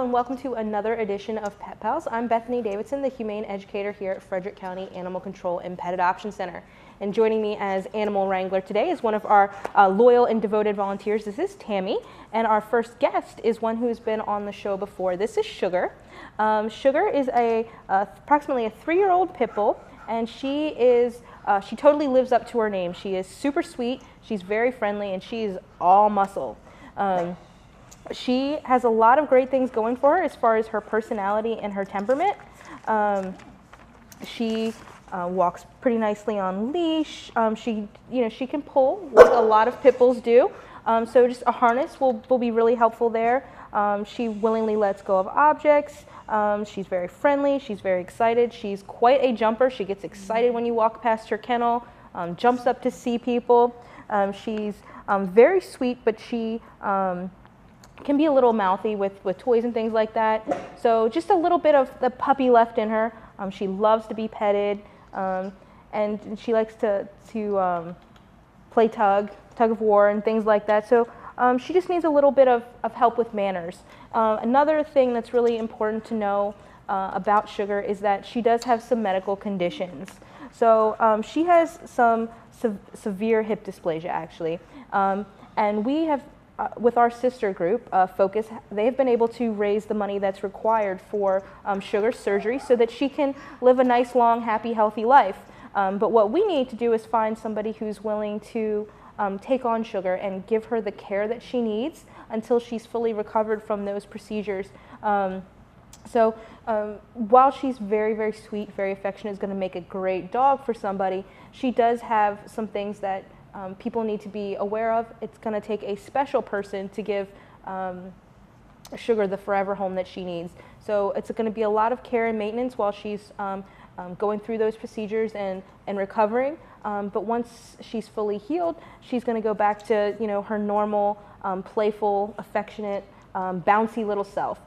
and welcome to another edition of Pet Pals. I'm Bethany Davidson, the Humane Educator here at Frederick County Animal Control and Pet Adoption Center. And joining me as animal wrangler today is one of our loyal and devoted volunteers. This is Tammy, and our first guest is one who's been on the show before. This is Sugar. Sugar is approximately a 3-year-old pit bull, and she totally lives up to her name. She is super sweet, she's very friendly, and she's all muscle. She has a lot of great things going for her as far as her personality and her temperament. She walks pretty nicely on leash. She can pull like a lot of pit bulls do. So just a harness will be really helpful there. She willingly lets go of objects. She's very friendly. She's very excited. She's quite a jumper. She gets excited when you walk past her kennel, jumps up to see people. She's very sweet, but she can be a little mouthy with toys and things like that. So just a little bit of the puppy left in her. She loves to be petted, and she likes to play tug of war and things like that. So she just needs a little bit of help with manners. Another thing that's really important to know about Sugar is that she does have some medical conditions. So she has some severe hip dysplasia, actually, and we have with our sister group, Focus, they've been able to raise the money that's required for Sugar's surgery so that she can live a nice, long, happy, healthy life. But what we need to do is find somebody who's willing to take on Sugar and give her the care that she needs until she's fully recovered from those procedures. So while she's very, very sweet, very affectionate, is going to make a great dog for somebody, she does have some things that people need to be aware of. It's going to take a special person to give Sugar the forever home that she needs. So it's going to be a lot of care and maintenance while she's going through those procedures and recovering. But once she's fully healed, she's going to go back to her normal, playful, affectionate, bouncy little self.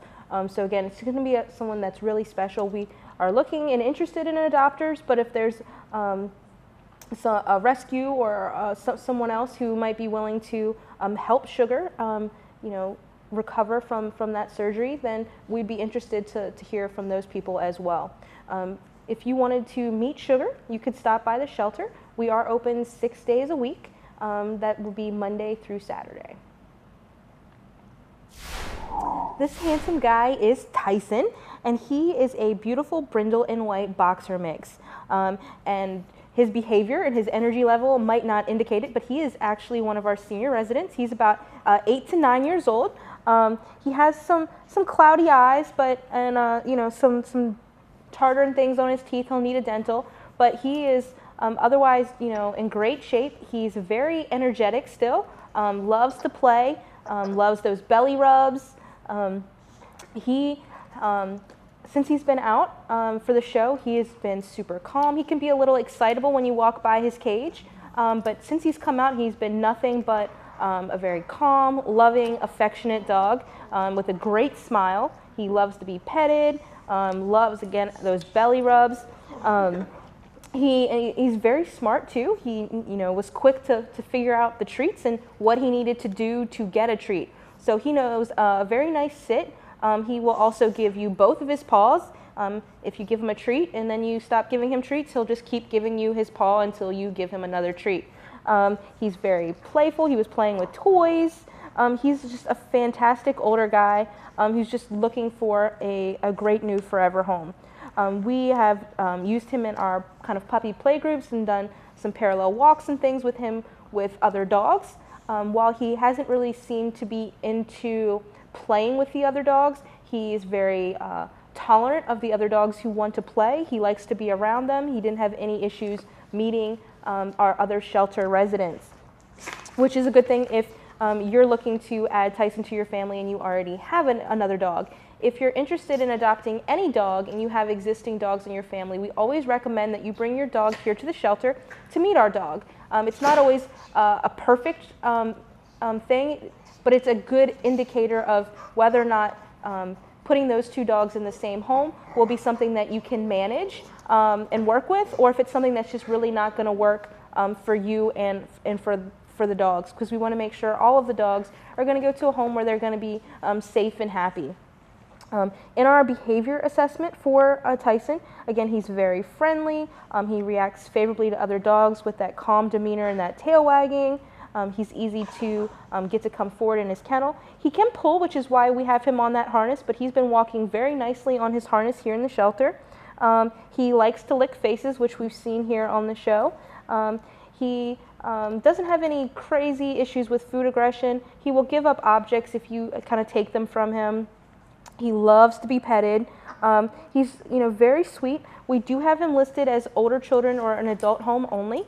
So again, it's going to be someone that's really special. We are looking and interested in adopters, but if there's a rescue or someone else who might be willing to help Sugar, recover from that surgery, then we'd be interested to hear from those people as well. If you wanted to meet Sugar, you could stop by the shelter. We are open 6 days a week. That will be Monday through Saturday. This handsome guy is Tyson, and he is a beautiful brindle and white boxer mix. And his behavior and his energy level might not indicate it, but he is actually one of our senior residents. He's about 8 to 9 years old. He has some cloudy eyes, and some tartar and things on his teeth. He'll need a dental, but he is otherwise in great shape. He's very energetic still. Loves to play. Loves those belly rubs. Since he's been out for the show, he has been super calm. He can be a little excitable when you walk by his cage, but since he's come out, he's been nothing but a very calm, loving, affectionate dog with a great smile. He loves to be petted, loves, again, those belly rubs. He's very smart too. He was quick to figure out the treats and what he needed to do to get a treat. So he knows a very nice sit. He will also give you both of his paws. If you give him a treat and then you stop giving him treats, he'll just keep giving you his paw until you give him another treat. He's very playful. He was playing with toys. He's just a fantastic older guy who's just looking for a great new forever home. We have used him in our kind of puppy play groups and done some parallel walks and things with him with other dogs. While he hasn't really seemed to be into playing with the other dogs, he's very tolerant of the other dogs who want to play. He likes to be around them. He didn't have any issues meeting our other shelter residents, which is a good thing if you're looking to add Tyson to your family and you already have another dog. If you're interested in adopting any dog and you have existing dogs in your family, we always recommend that you bring your dog here to the shelter to meet our dog. It's not always a perfect thing, but it's a good indicator of whether or not putting those two dogs in the same home will be something that you can manage and work with, or if it's something that's just really not going to work for you and for the dogs, because we want to make sure all of the dogs are going to go to a home where they're going to be safe and happy. In our behavior assessment for Tyson, again, he's very friendly. He reacts favorably to other dogs with that calm demeanor and that tail wagging. He's easy to get to come forward in his kennel. He can pull, which is why we have him on that harness, but he's been walking very nicely on his harness here in the shelter. He likes to lick faces, which we've seen here on the show. He doesn't have any crazy issues with food aggression. He will give up objects if you kind of take them from him. He loves to be petted. He's very sweet. We do have him listed as older children or an adult home only.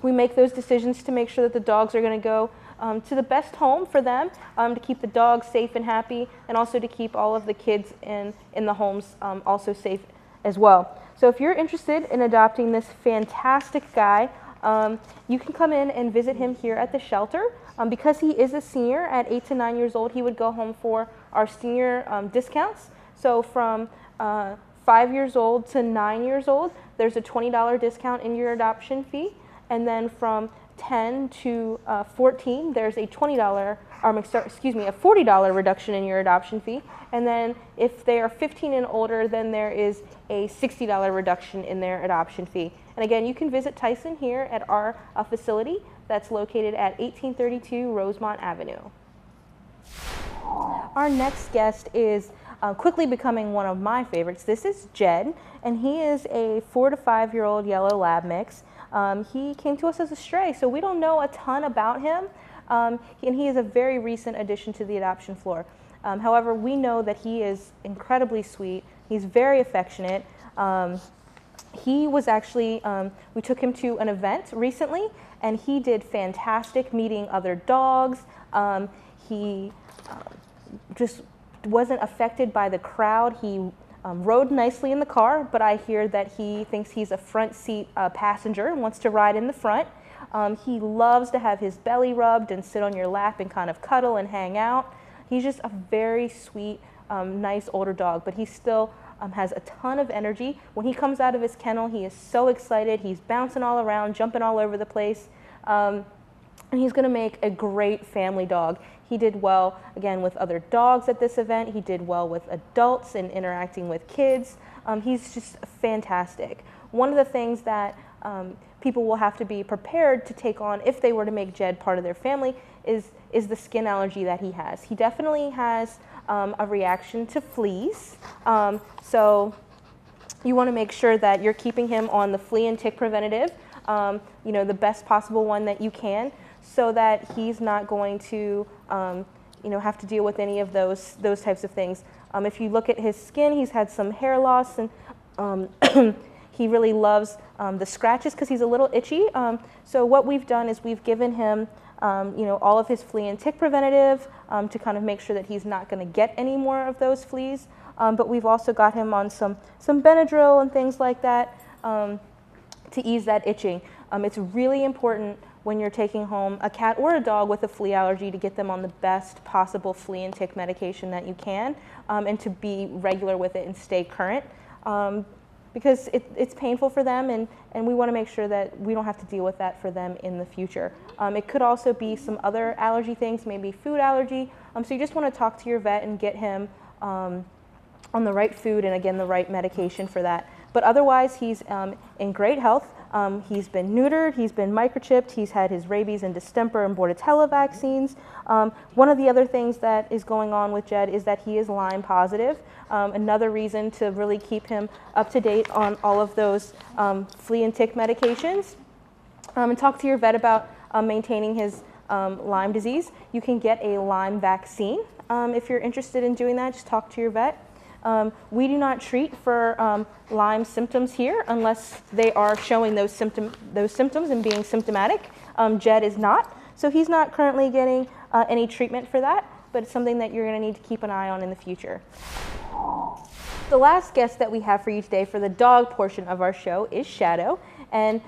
We make those decisions to make sure that the dogs are going to go to the best home for them, to keep the dogs safe and happy, and also to keep all of the kids in the homes also safe as well. So if you're interested in adopting this fantastic guy, you can come in and visit him here at the shelter. Because he is a senior at 8 to 9 years old, he would go home for our senior discounts. So from 5 years old to 9 years old, there's a $20 discount in your adoption fee. And then from 10 to 14, there's a a $40 reduction in your adoption fee. And then if they are 15 and older, then there is a $60 reduction in their adoption fee. And again, you can visit Tyson here at our facility that's located at 1832 Rosemont Avenue. Our next guest is quickly becoming one of my favorites. This is Jed, and he is a 4 to 5 year old yellow lab mix. He came to us as a stray, so we don't know a ton about him, and he is a very recent addition to the adoption floor. However, we know that he is incredibly sweet. He's very affectionate. He was actually, we took him to an event recently, and he did fantastic meeting other dogs. He just wasn't affected by the crowd. He rode nicely in the car, but I hear that he thinks he's a front seat passenger and wants to ride in the front. He loves to have his belly rubbed and sit on your lap and kind of cuddle and hang out. He's just a very sweet, nice older dog, but he still has a ton of energy. When he comes out of his kennel, he is so excited. He's bouncing all around, jumping all over the place. And he's going to make a great family dog. He did well, again, with other dogs at this event. He did well with adults and interacting with kids. He's just fantastic. One of the things that people will have to be prepared to take on if they were to make Jed part of their family is the skin allergy that he has. He definitely has a reaction to fleas. So you want to make sure that you're keeping him on the flea and tick preventative, the best possible one that you can, so that he's not going to have to deal with any of those types of things. If you look at his skin, he's had some hair loss, and he really loves the scratches because he's a little itchy. So what we've done is we've given him all of his flea and tick preventative to kind of make sure that he's not going to get any more of those fleas. But we've also got him on some Benadryl and things like that to ease that itching. It's really important when you're taking home a cat or a dog with a flea allergy to get them on the best possible flea and tick medication that you can, and to be regular with it and stay current. Because it's painful for them, and we want to make sure that we don't have to deal with that for them in the future. It could also be some other allergy things, maybe food allergy. So you just want to talk to your vet and get him on the right food and, again, the right medication for that. But otherwise, he's in great health. He's been neutered, he's been microchipped, he's had his rabies and distemper and Bordetella vaccines. One of the other things that is going on with Jed is that he is Lyme positive. Another reason to really keep him up to date on all of those flea and tick medications. And talk to your vet about maintaining his Lyme disease. You can get a Lyme vaccine. If you're interested in doing that, just talk to your vet. We do not treat for Lyme symptoms here unless they are showing those symptoms and being symptomatic. Jed is not, so he's not currently getting any treatment for that, but it's something that you're going to need to keep an eye on in the future. The last guest that we have for you today for the dog portion of our show is Shadow, and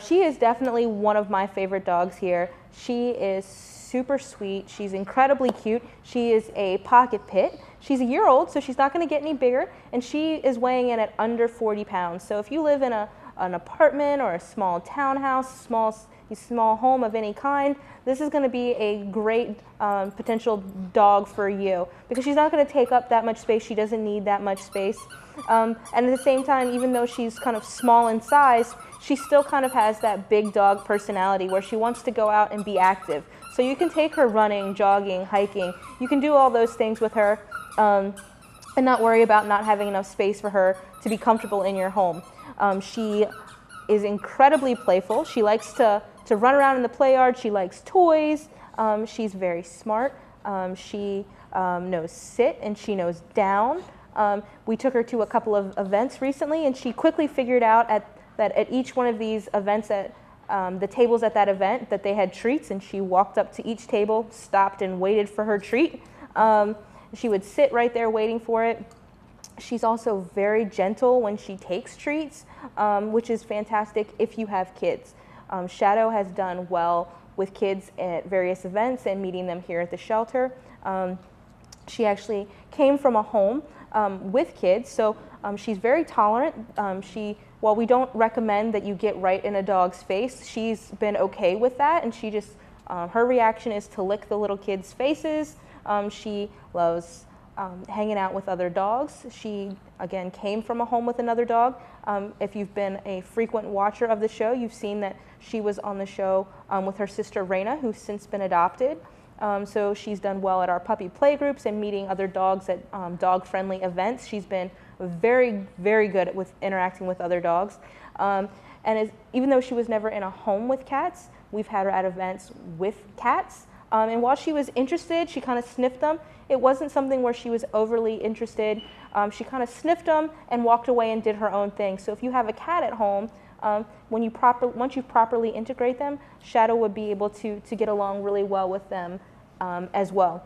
she is definitely one of my favorite dogs here. She is super sweet. She's incredibly cute. She is a pocket pit. She's a year old, so she's not going to get any bigger, and she is weighing in at under 40 pounds. So if you live in an apartment or a small townhouse, small small home of any kind, this is going to be a great potential dog for you, because she's not going to take up that much space. She doesn't need that much space. And at the same time, even though she's kind of small in size, she still kind of has that big dog personality where she wants to go out and be active. So you can take her running, jogging, hiking. You can do all those things with her and not worry about not having enough space for her to be comfortable in your home. She is incredibly playful. She likes to run around in the play yard. She likes toys. She's very smart. She knows sit and she knows down. We took her to a couple of events recently, and she quickly figured out that at each one of these events, at the tables at that event, that they had treats, and she walked up to each table, stopped and waited for her treat. She would sit right there waiting for it. She's also very gentle when she takes treats, which is fantastic if you have kids. Shadow has done well with kids at various events and meeting them here at the shelter. She actually came from a home with kids, so she's very tolerant. While we don't recommend that you get right in a dog's face, she's been okay with that, and she just, her reaction is to lick the little kids' faces. She loves hanging out with other dogs. She, again, came from a home with another dog. If you've been a frequent watcher of the show, you've seen that she was on the show with her sister Raina, who's since been adopted. So she's done well at our puppy play groups and meeting other dogs at dog-friendly events. She's been very, very good with interacting with other dogs. Even though she was never in a home with cats, we've had her at events with cats. And while she was interested, she kind of sniffed them. It wasn't something where she was overly interested. She kind of sniffed them and walked away and did her own thing. So if you have a cat at home, once you properly integrate them, Shadow would be able to get along really well with them as well.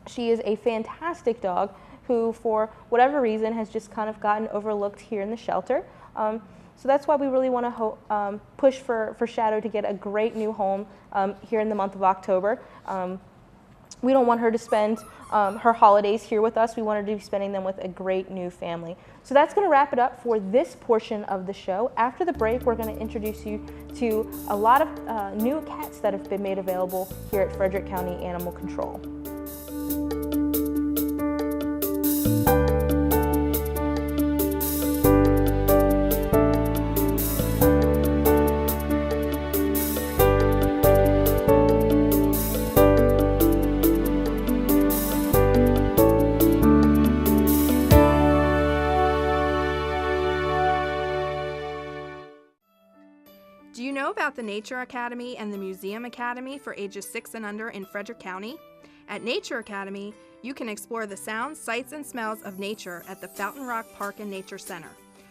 She is a fantastic dog who, for whatever reason, has just kind of gotten overlooked here in the shelter. So that's why we really want to push for Shadow to get a great new home here in the month of October. We don't want her to spend her holidays here with us. We want her to be spending them with a great new family. So that's going to wrap it up for this portion of the show. After the break, we're going to introduce you to a lot of new cats that have been made available here at Frederick County Animal Control. Do you know about the Nature Academy and the Museum Academy for ages 6 and under in Frederick County? At Nature Academy, you can explore the sounds, sights, and smells of nature at the Fountain Rock Park and Nature Center.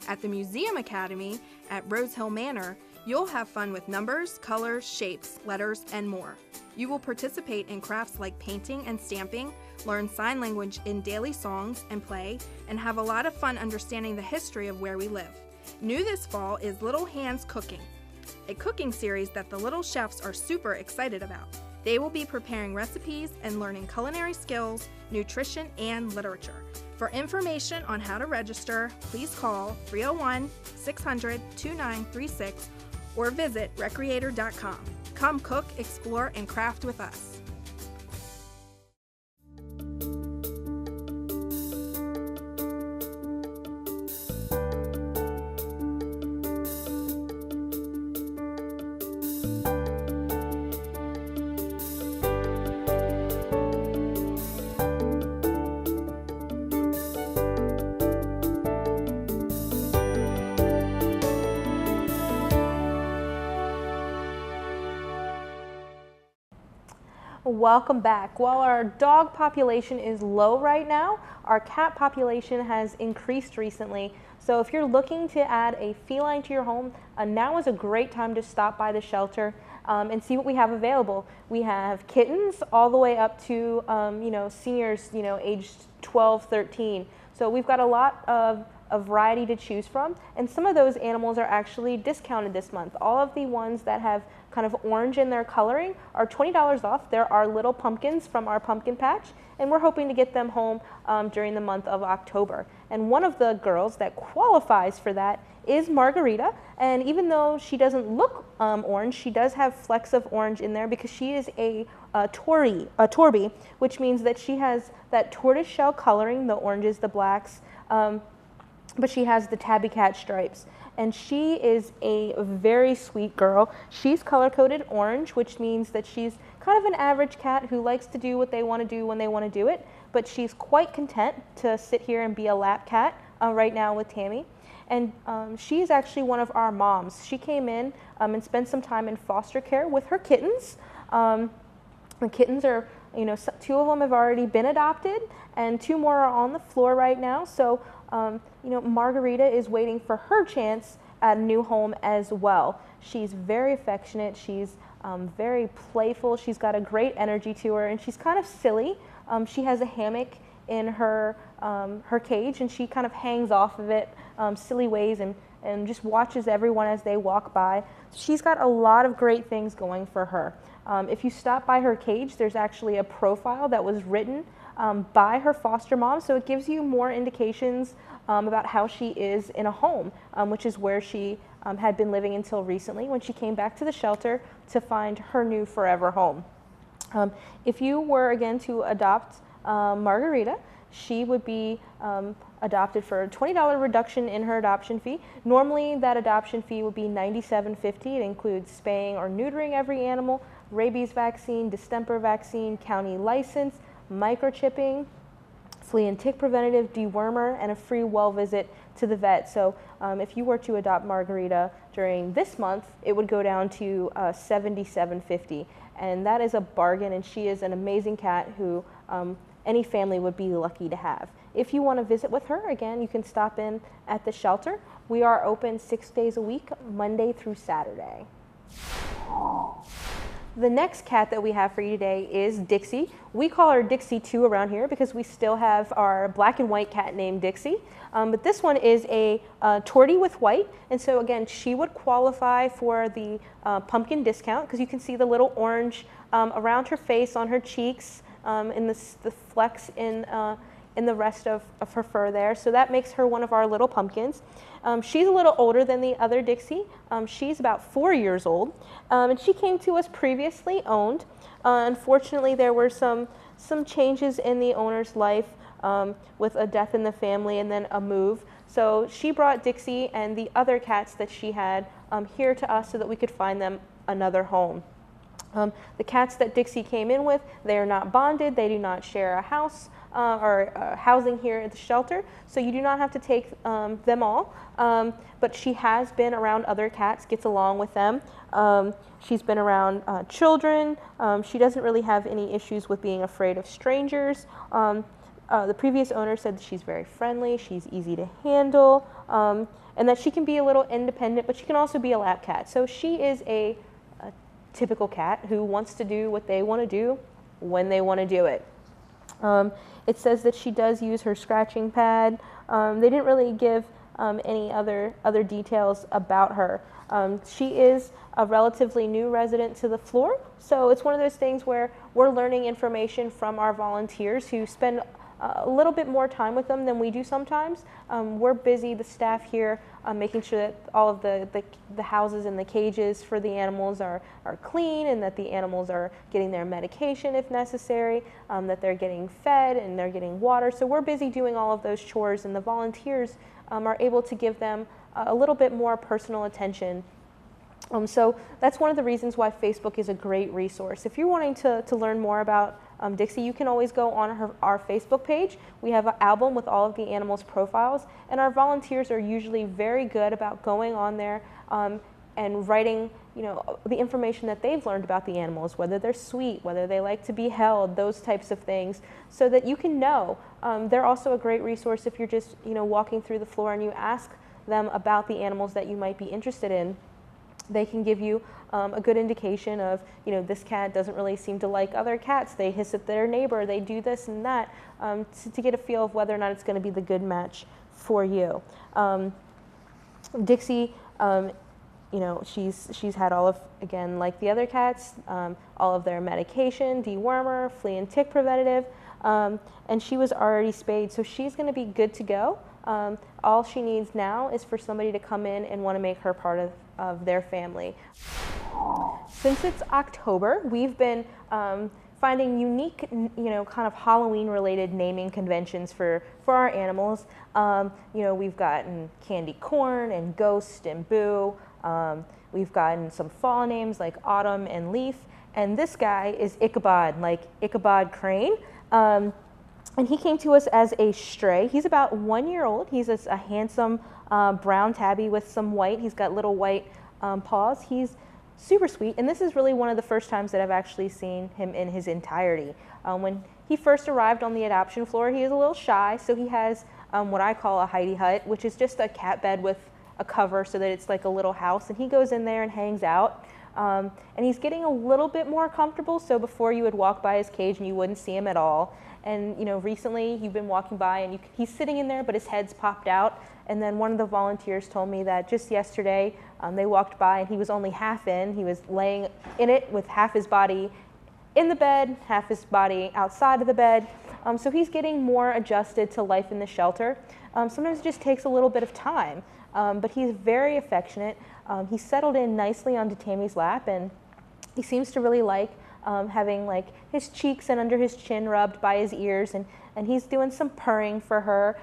At the Museum Academy at Rose Hill Manor, you'll have fun with numbers, colors, shapes, letters, and more. You will participate in crafts like painting and stamping, learn sign language in daily songs and play, and have a lot of fun understanding the history of where we live. New this fall is Little Hands Cooking, a cooking series that the little chefs are super excited about. They will be preparing recipes and learning culinary skills, nutrition, and literature. For information on how to register, please call 301-600-2936 or visit recreator.com. Come cook, explore, and craft with us. Welcome back. While our dog population is low right now, our cat population has increased recently. So if you're looking to add a feline to your home, now is a great time to stop by the shelter and see what we have available. We have kittens all the way up to seniors, aged 12, 13. So we've got a lot of variety to choose from, and some of those animals are actually discounted this month. All of the ones that have kind of orange in their coloring are $20 off. There are little pumpkins from our pumpkin patch, and we're hoping to get them home during the month of October. And one of the girls that qualifies for that is Margarita, and even though she doesn't look orange, she does have flecks of orange in there because she is a Torby, which means that she has that tortoise shell coloring, the oranges, the blacks, but she has the tabby cat stripes. And she is a very sweet girl. She's color-coded orange, which means that she's kind of an average cat who likes to do what they want to do when they want to do it, but she's quite content to sit here and be a lap cat right now with Tammy. And she's actually one of our moms. She came in and spent some time in foster care with her kittens. The kittens are, you know, 2 of them have already been adopted, and 2 more are on the floor right now. So, you know, Margarita is waiting for her chance at a new home as well. She's very affectionate. She's very playful. She's got a great energy to her, and she's kind of silly. She has a hammock in her cage, and she kind of hangs off of it silly ways and just watches everyone as they walk by. She's got a lot of great things going for her. If you stop by her cage, there's actually a profile that was written by her foster mom, so it gives you more indications about how she is in a home, which is where she had been living until recently when she came back to the shelter to find her new forever home. If you were, again, to adopt Margarita, she would be adopted for a $20 reduction in her adoption fee. Normally, that adoption fee would be $97.50. It includes spaying or neutering every animal, rabies vaccine, distemper vaccine, county license, microchipping, flea and tick preventative, dewormer, and a free well visit to the vet. So if you were to adopt Margarita during this month, it would go down to $77.50. And that is a bargain, and she is an amazing cat who any family would be lucky to have. If you want to visit with her, again, you can stop in at the shelter. We are open 6 days a week, Monday through Saturday. The next cat that we have for you today is Dixie. We call her Dixie 2 around here because we still have our black and white cat named Dixie. But this one is a tortie with white, and so again, she would qualify for the pumpkin discount because you can see the little orange around her face, on her cheeks, and the flecks in the rest of her fur there. So that makes her one of our little pumpkins. She's a little older than the other Dixie. She's about 4 years old, and she came to us previously owned. Unfortunately, there were some changes in the owner's life with a death in the family and then a move. So she brought Dixie and the other cats that she had here to us so that we could find them another home. The cats that Dixie came in with, they are not bonded. They do not share a house or housing here at the shelter, so you do not have to take them all. But she has been around other cats, gets along with them. She's been around children. She doesn't really have any issues with being afraid of strangers. The previous owner said that she's very friendly, she's easy to handle, and that she can be a little independent, but she can also be a lap cat. So she is a typical cat who wants to do what they want to do when they want to do it. It says that she does use her scratching pad. They didn't really give any other details about her. She is a relatively new resident to the floor, so it's one of those things where we're learning information from our volunteers who spend a little bit more time with them than we do sometimes. We're busy, the staff here, making sure that all of the houses and the cages for the animals are clean, and that the animals are getting their medication if necessary, that they're getting fed and they're getting water. So we're busy doing all of those chores, and the volunteers are able to give them a little bit more personal attention. So that's one of the reasons why Facebook is a great resource. If you're wanting to learn more about Dixie, you can always go on our Facebook page. We have an album with all of the animals' profiles, and our volunteers are usually very good about going on there and writing, the information that they've learned about the animals, whether they're sweet, whether they like to be held, those types of things, so that you can know. They're also a great resource if you're just, walking through the floor and you ask them about the animals that you might be interested in. They can give you a good indication of, this cat doesn't really seem to like other cats. They hiss at their neighbor. They do this and that, to get a feel of whether or not it's going to be the good match for you. Dixie, she's had all of, again, like the other cats, all of their medication, dewormer, flea and tick preventative, and she was already spayed, so she's going to be good to go. All she needs now is for somebody to come in and want to make her part of their family. Since it's October, we've been finding unique, kind of Halloween-related naming conventions for our animals. We've gotten Candy Corn and Ghost and Boo. We've gotten some fall names like Autumn and Leaf. And this guy is Ichabod, like Ichabod Crane. And he came to us as a stray. He's about 1 year old. He's a handsome brown tabby with some white. He's got little white paws. He's super sweet, and this is really one of the first times that I've actually seen him in his entirety. When he first arrived on the adoption floor, he was a little shy, so he has what I call a Heidi hut, which is just a cat bed with a cover so that it's like a little house, and he goes in there and hangs out. And he's getting a little bit more comfortable, so before you would walk by his cage and you wouldn't see him at all. And recently you've been walking by and he's sitting in there, but his head's popped out. And then one of the volunteers told me that just yesterday they walked by and he was only half in. He was laying in it with half his body in the bed, half his body outside of the bed. So he's getting more adjusted to life in the shelter. Sometimes it just takes a little bit of time, but he's very affectionate. He settled in nicely onto Tammy's lap, and he seems to really like having like his cheeks and under his chin rubbed by his ears, and he's doing some purring for her.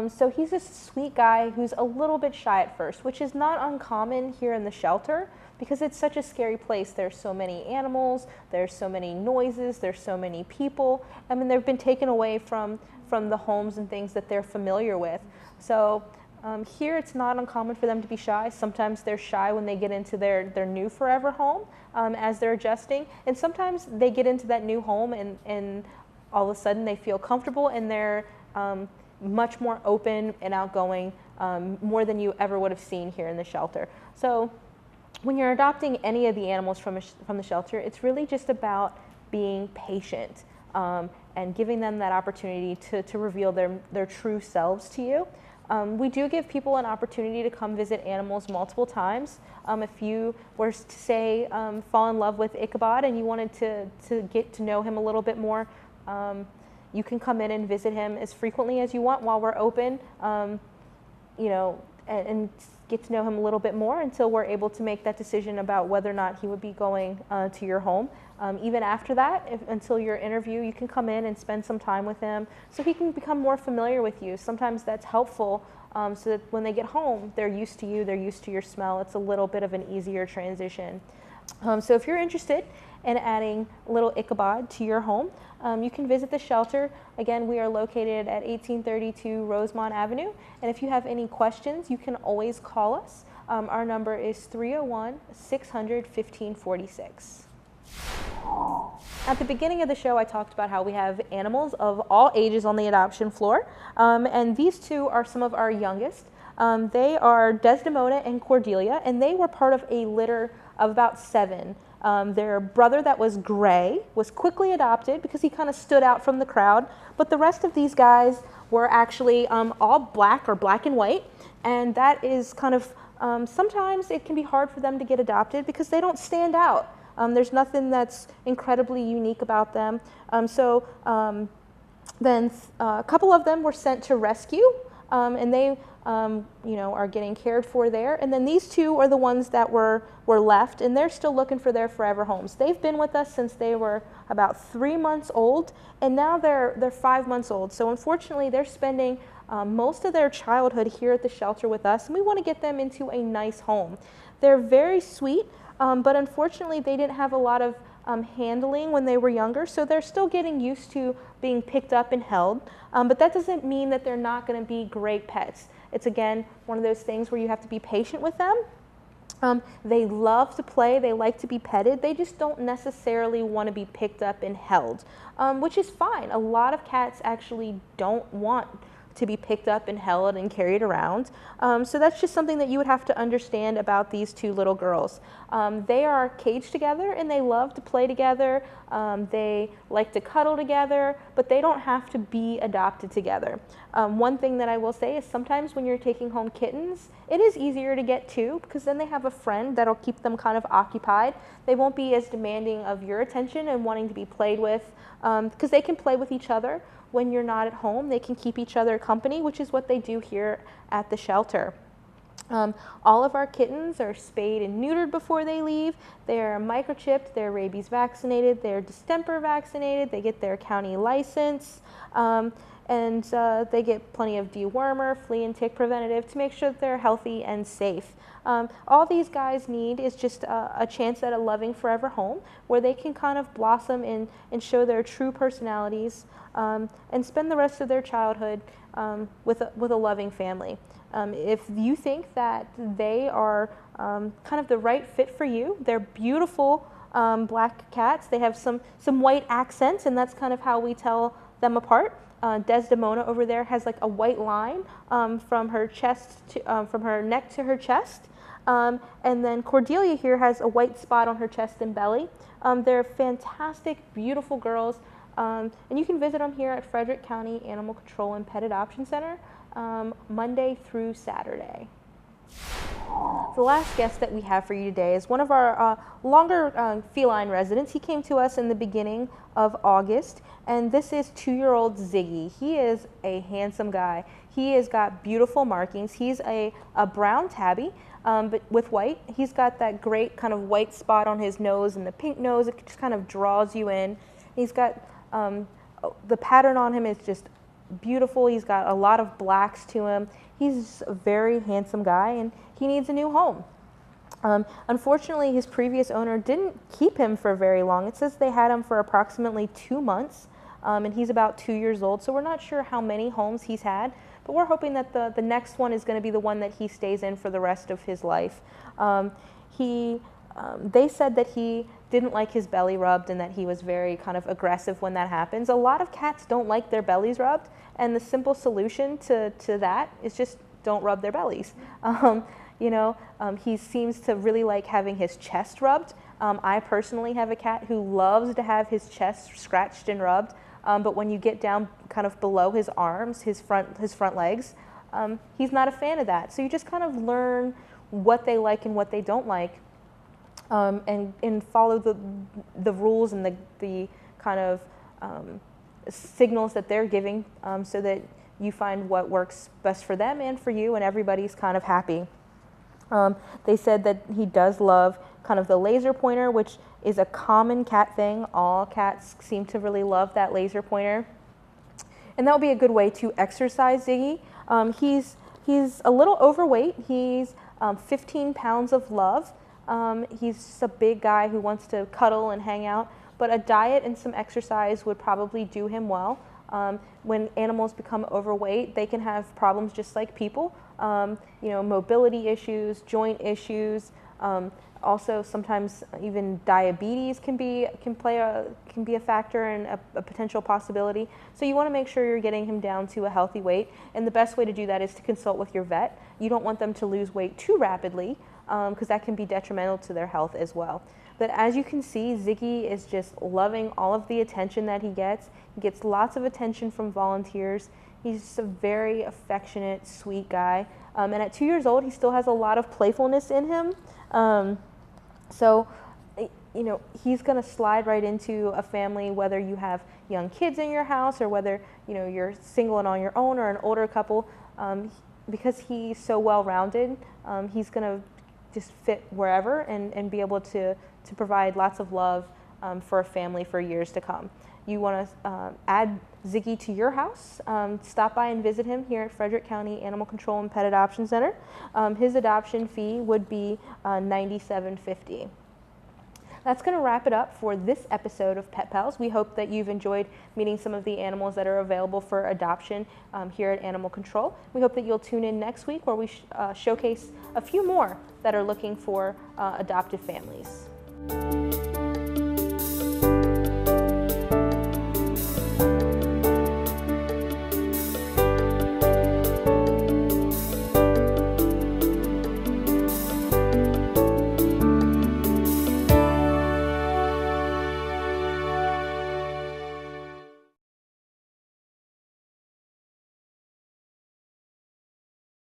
So he's a sweet guy who's a little bit shy at first, which is not uncommon here in the shelter because it's such a scary place. There's so many animals, there's so many noises, there's so many people. I mean, they've been taken away from the homes and things that they're familiar with. So here it's not uncommon for them to be shy. Sometimes they're shy when they get into their new forever home as they're adjusting. And sometimes they get into that new home and all of a sudden they feel comfortable and they're much more open and outgoing, more than you ever would have seen here in the shelter. So when you're adopting any of the animals from the shelter, it's really just about being patient and giving them that opportunity to reveal their true selves to you. We do give people an opportunity to come visit animals multiple times. If you were to say fall in love with Ichabod and you wanted to get to know him a little bit more, you can come in and visit him as frequently as you want while we're open, and get to know him a little bit more until we're able to make that decision about whether or not he would be going to your home. Even after that, until your interview, you can come in and spend some time with him so he can become more familiar with you. Sometimes that's helpful so that when they get home, they're used to you, they're used to your smell. It's a little bit of an easier transition. So if you're interested in adding little Ichabod to your home, you can visit the shelter. Again, we are located at 1832 Rosemont Avenue. And if you have any questions, you can always call us. Our number is 301-600-1546. At the beginning of the show, I talked about how we have animals of all ages on the adoption floor. And these two are some of our youngest. They are Desdemona and Cordelia, and they were part of a litter of about 7. Their brother that was gray was quickly adopted because he kind of stood out from the crowd, but the rest of these guys were actually all black or black and white, and that is kind of, sometimes it can be hard for them to get adopted because they don't stand out. There's nothing that's incredibly unique about them. Then a couple of them were sent to rescue, and they are getting cared for there. And then these two are the ones that were left, and they're still looking for their forever homes. They've been with us since they were about 3 months old, and now they're 5 months old. So unfortunately, they're spending most of their childhood here at the shelter with us, and we want to get them into a nice home. They're very sweet, but unfortunately, they didn't have a lot of handling when they were younger, so they're still getting used to being picked up and held. But that doesn't mean that they're not going to be great pets. It's, again, one of those things where you have to be patient with them. They love to play, they like to be petted, they just don't necessarily want to be picked up and held, which is fine. A lot of cats actually don't want to be picked up and held and carried around. So that's just something that you would have to understand about these two little girls. They are caged together and they love to play together. They like to cuddle together, but they don't have to be adopted together. One thing that I will say is sometimes when you're taking home kittens, it is easier to get two because then they have a friend that'll keep them kind of occupied. They won't be as demanding of your attention and wanting to be played with because they can play with each other. when you're not at home, they can keep each other company, which is what they do here at the shelter. All of our kittens are spayed and neutered before they leave. They're microchipped, they're rabies vaccinated, they're distemper vaccinated, they get their county license, and they get plenty of dewormer, flea and tick preventative to make sure that they're healthy and safe. All these guys need is just a chance at a loving forever home where they can kind of blossom and show their true personalities, and spend the rest of their childhood with a loving family. If you think that they are kind of the right fit for you, they're beautiful black cats. They have some white accents, and that's kind of how we tell them apart. Desdemona over there has like a white line from her chest to, from her neck to her chest, and then Cordelia here has a white spot on her chest and belly. They're fantastic, beautiful girls, and you can visit them here at Frederick County Animal Control and Pet Adoption Center Monday through Saturday. The last guest that we have for you today is one of our longer feline residents. He came to us in the beginning of August, and this is 2-year-old Ziggy. He is a handsome guy. He has got beautiful markings. He's a brown tabby, but with white. He's got that great kind of white spot on his nose and the pink nose. It just kind of draws you in. He's got the pattern on him is just beautiful. He's got a lot of blacks to him. He's a very handsome guy, and he needs a new home. Unfortunately, his previous owner didn't keep him for very long. It says they had him for approximately 2 months, and he's about 2 years old, so we're not sure how many homes he's had, but we're hoping that the next one is going to be the one that he stays in for the rest of his life. They said that he didn't like his belly rubbed and that he was very kind of aggressive when that happens. A lot of cats don't like their bellies rubbed, and the simple solution to that is just don't rub their bellies. He seems to really like having his chest rubbed. I personally have a cat who loves to have his chest scratched and rubbed, but when you get down kind of below his arms, his front legs, he's not a fan of that. So you just kind of learn what they like and what they don't like, and follow the rules and the kind of signals that they're giving, so that you find what works best for them and for you, and everybody's kind of happy. They said that he does love kind of the laser pointer, which is a common cat thing. All cats seem to really love that laser pointer. And that would be a good way to exercise Ziggy. He's a little overweight. He's 15 pounds of love. He's just a big guy who wants to cuddle and hang out, but a diet and some exercise would probably do him well. When animals become overweight, they can have problems just like people. Mobility issues, joint issues. Also, sometimes even diabetes can be a factor and a potential possibility. So you want to make sure you're getting him down to a healthy weight, and the best way to do that is to consult with your vet. You don't want them to lose weight too rapidly, because that can be detrimental to their health as well. But as you can see, Ziggy is just loving all of the attention that he gets. He gets lots of attention from volunteers. He's just a very affectionate, sweet guy. And at 2 years old, he still has a lot of playfulness in him. So he's going to slide right into a family, whether you have young kids in your house or whether, you're single and on your own or an older couple. Because he's so well-rounded, he's going to just fit wherever and be able to provide lots of love for a family for years to come. You want to add Ziggy to your house, stop by and visit him here at Frederick County Animal Control and Pet Adoption Center. His adoption fee would be $97.50. That's going to wrap it up for this episode of Pet Pals. We hope that you've enjoyed meeting some of the animals that are available for adoption here at Animal Control. We hope that you'll tune in next week where we showcase a few more that are looking for adoptive families.